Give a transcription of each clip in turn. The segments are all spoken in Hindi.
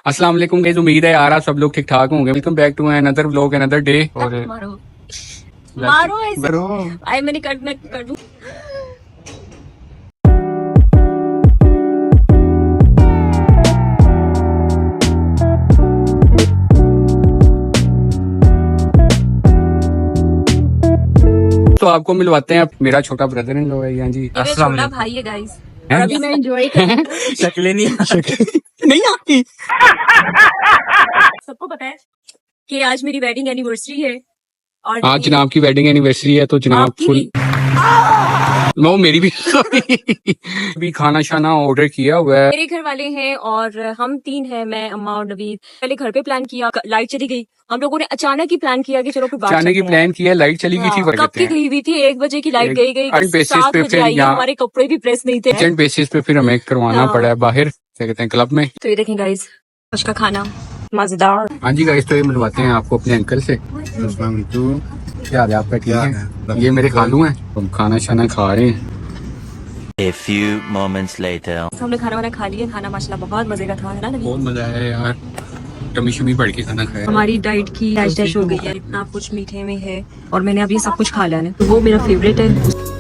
अस्सलाम वालेकुम गाइस, उम्मीद है यार आप सब लोग ठीक ठाक होंगे। Welcome back to another vlog, another day. और मारो ऐसे। आई मैंने कर दूं। तो आपको मिलवाते हैं मेरा छोटा ब्रदर इन लोग है। हाँ जी, मेरा छोटा भाई है गाइस। और अभी मैं एंजॉय कर रही हूं। शक्लें नहीं आती। सबको पता है कि आज मेरी वेडिंग एनिवर्सरी है और आज जनाब की वेडिंग एनिवर्सरी है, तो जनाब आपकी फुल वो मेरी भी भी खाना शाना ऑर्डर किया हुआ है। मेरे घर वाले हैं और हम तीन हैं, मैं अम्मा और नवीद। पहले घर पे प्लान किया, लाइट चली गई। हम लोगों ने अचानक ही प्लान किया कि चलो फिर बाहर जाने की चलते हैं। प्लान किया, लाइट चली गई थी। हाँ, कब की गई हुई थी? 1 बजे की लाइट गई अर्जेंट बेसिस 7 पे बजे फिर आई है। यहाँ हमारे कपड़े भी प्रेस नहीं थे। अर्जेंट बेसिस पे फिर हमें करवाना हाँ। पड़ा है बाहर, क्या कहते हैं, क्लब में। तो ये देखें गाइस, आज का खाना मजेदार। हाँ जी गाइस, तो ये मिलवाते हैं आपको अपने अंकल से। क्या हाल है आपका? ठीक है। ये मेरे खालू हैं, हम खाना शाना खा रहे हैं। A few moments later. हमने खाना वाना खा लिया। खाना माशाल्लाह बहुत मजे का था, है ना नवीद? बहुत मजा आया यार, टमी शमी बढ़ के खाना खाया। हमारी डाइट की डैश हो गई है, इतना कुछ मीठे में है और मैंने अब ये सब कुछ खा लिया है, तो वो मेरा फेवरेट है।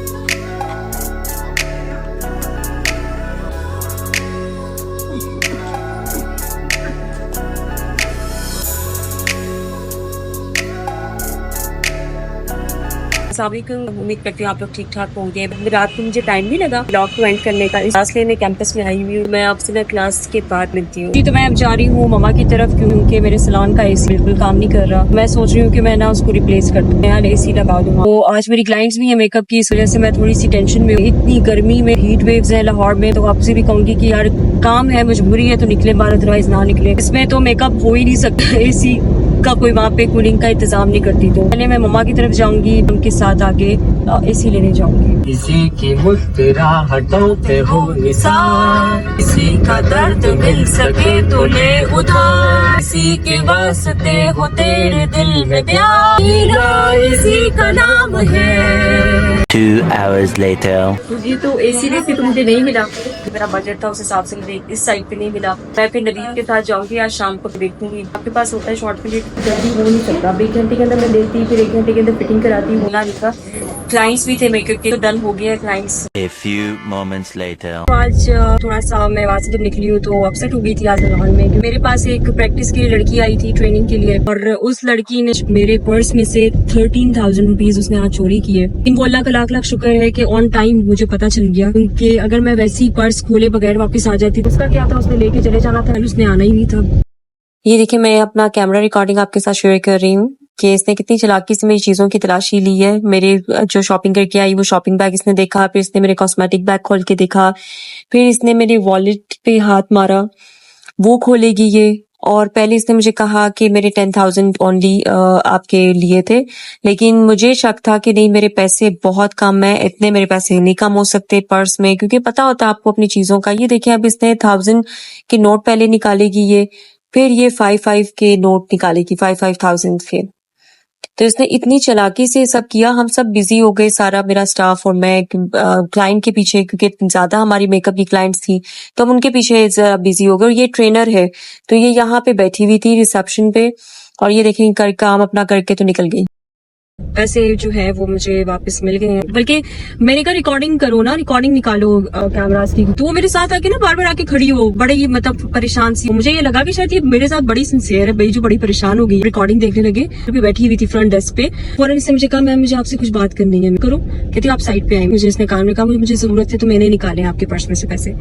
उम्मीद करती हूँ आप लोग ठीक ठाक होंगे। रात को मुझे टाइम नहीं लगा ब्लॉग को एंड करने का, क्लास लेने कैंपस में आई हुई हूँ। मैं आपसे ना क्लास के बाद मिलती हूँ। तो मैं अब जा रही हूँ मम्मा की तरफ, क्योंकि मेरे सैलून का एसी बिल्कुल काम नहीं कर रहा। मैं सोच रही हूँ कि मैं ना उसको रिप्लेस कर दूँ, यार एसी लगा दूँ। तो आज मेरी क्लाइंट्स भी है मेकअप की, इस वजह से मैं थोड़ी सी टेंशन में हूँ। इतनी गर्मी में हीट वेव्स है लाहौर में, तो आपसे भी कहूंगी कि यार काम है, मजबूरी है तो निकले बाहर, अदरवाइज ना निकले। इसमें तो मेकअप हो ही नहीं सकता, एसी का कोई वहाँ पे कूलिंग का इंतजाम नहीं करती। तो पहले मैं मम्मा की तरफ जाऊंगी, उनके साथ आगे एसी लेने जाऊंगी। किसी की मुस्कुराहटों पे हो निसार, किसी का दर्द मिल सके तो ले उधार, किसी के वास्ते हो तेरे दिल में प्यार, इसी का नाम है। 2 hours later. जी, तो एसी लेके तो मुझे नहीं मिला, मेरा बजट था उस हिसाब से मुझे इस साइड पे नहीं मिला। मैं फिर नवीद के साथ जाऊंगी, आज शाम को देखूंगी। आपके पास होता है शॉर्ट पीरियड, जल्दी हो नहीं सकता। अब 1 घंटे के अंदर मैं लेती, फिर 1 घंटे के अंदर फिटिंग कराती, होना नहीं था। क्लाइंट्स भी थे मेकअप के, तो डन हो गया clients. A few moments later. आज थोड़ा सा मैं वहाँ से जब निकली हूँ तो अपसेट हो गई थी आज सलून में। मेरे पास एक प्रैक्टिस की लड़की आई थी ट्रेनिंग के लिए, और उस लड़की ने मेरे पर्स में से 13,000 रुपीज उसने आज चोरी किए। इनको अल्लाह का लाख लाख शुक्र है कि ऑन टाइम मुझे पता चल गया, क्योंकि अगर मैं वैसे ही पर्स खोले बगैर वापस आ जाती तो उसका क्या था, उसने लेके चले जाना था, उसने आना ही नहीं था। ये देखिए, मैं अपना कैमरा रिकॉर्डिंग आपके साथ शेयर कर रही हूँ कि इसने कितनी चालाकी से मेरी चीजों की तलाशी ली है। मेरे जो शॉपिंग करके आई वो शॉपिंग बैग इसने देखा, फिर इसने मेरे कॉस्मेटिक बैग खोल के देखा, फिर इसने मेरे वॉलेट पे हाथ मारा, वो खोलेगी ये। और पहले इसने मुझे कहा कि मेरे 10,000 ओनली आपके लिए थे, लेकिन मुझे शक था कि नहीं, मेरे पैसे बहुत कम है, इतने मेरे पैसे नहीं कम हो सकते पर्स में, क्योंकि पता होता आपको अपनी चीजों का। ये देखिए, अब इसने 1000 के नोट पहले निकालेगी ये, फिर ये 5 के नोट निकालेगी, 5,000 फिर। तो इसने इतनी चालाकी से सब किया। हम सब बिजी हो गए, सारा मेरा स्टाफ और मैं क्लाइंट के पीछे, क्योंकि ज्यादा हमारी मेकअप की क्लाइंट्स थी, तो हम उनके पीछे बिजी हो गए। और ये ट्रेनर है, तो ये यहाँ पे बैठी हुई थी रिसेप्शन पे, और ये देखें कर काम अपना करके तो निकल गई। पैसे जो है वो मुझे वापस मिल गए हैं, बल्कि मैंने कहा रिकॉर्डिंग करो ना, रिकॉर्डिंग निकालो कैमरास की। तो वो मेरे साथ आके ना बार बार आके खड़ी हो, बड़े ही मतलब परेशान सी। मुझे ये लगा कि शायद ये मेरे साथ बड़ी सिंसियर है भाई, जो बड़ी परेशान हो गई। रिकॉर्डिंग देखने लगे, तो बैठी हुई थी फ्रंट डेस्क पे। फौरन इसने मुझे कहा, मैम मुझे आपसे कुछ बात करनी है। करो, कहती आप साइड पे आए। मुझे इसने काम में कहा मुझे जरूरत है, तो मैंने निकाले आपके पर्स में से पैसे।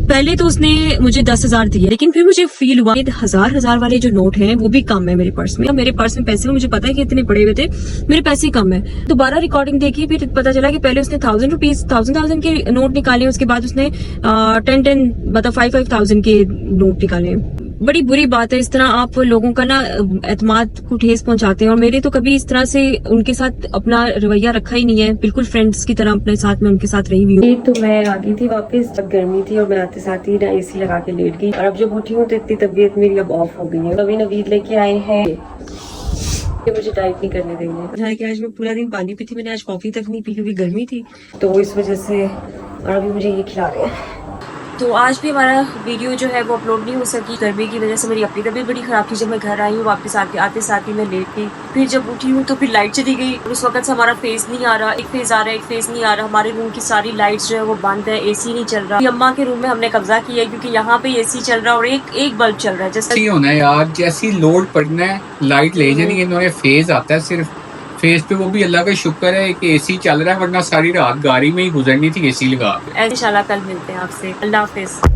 पहले तो उसने मुझे 10,000 दिए, लेकिन फिर मुझे फील हुआ 1000 वाले जो नोट है वो भी कम है मेरे पर्स में। मेरे पर्स में पैसे, मुझे पता है कि इतने बड़े हुए थे, मेरे पैसे कम है। दोबारा रिकॉर्डिंग देखी, फिर पता चला कि पहले उसने 1000 रुपीज 1000 के नोट निकाले, उसके बाद उसने 10 मतलब 5,000 के नोट निकाले। बड़ी बुरी बात है, इस तरह आप लोगों का ना एतमाद को ठेस पहुंचाते हैं। और मेरे तो कभी इस तरह से उनके साथ अपना रवैया रखा ही नहीं है, बिल्कुल फ्रेंड्स की तरह अपने साथ में उनके साथ रही हुई हूँ। तो मैं आ गई थी वापस, गर्मी थी और मैं आते साथ ही ना एसी लगा के लेट गई, और अब जब उठी हूँ तो इतनी तबीयत मेरी अब ऑफ हो गई है। अभी नवीद लेके आए हैं, मुझे डाइट नहीं करने देंगे। हालांकि आज मैं पूरा दिन पानी पी थी, मैंने आज कॉफी तक नहीं पी क्योंकि गर्मी थी, तो इस वजह से। और अभी मुझे ये खिला रहे हैं। तो आज भी हमारा वीडियो जो है वो अपलोड नहीं हो सकी गर्मी की वजह से। मेरी अपनी तबीयत बड़ी ख़राब थी। जब मैं घर आई हूँ वापस आते साथ ही मैं लेट गई। फिर जब उठी हूँ तो फिर लाइट चली गई और उस वक्त से हमारा फेस नहीं आ रहा, एक फेस आ रहा है एक फेस नहीं आ रहा। हमारे रूम की सारी लाइट्स जो है वो बंद है, एसी नहीं चल रहा। अम्मा के रूम में हमने कब्जा किया है क्योंकि यहाँ पे एसी चल रहा है और एक बल्ब चल रहा है। जैसे होना है यार, जैसी लोड पड़ना है लाइट ले जानी है। इन्होंने फेज आता है सिर्फ फेस पे, वो भी अल्लाह का शुक्र है कि एसी चल रहा है, वरना सारी रात गाड़ी में ही गुजरनी थी एसी लगा। इंशाल्लाह कल मिलते हैं आपसे। अल्लाह हाफिज।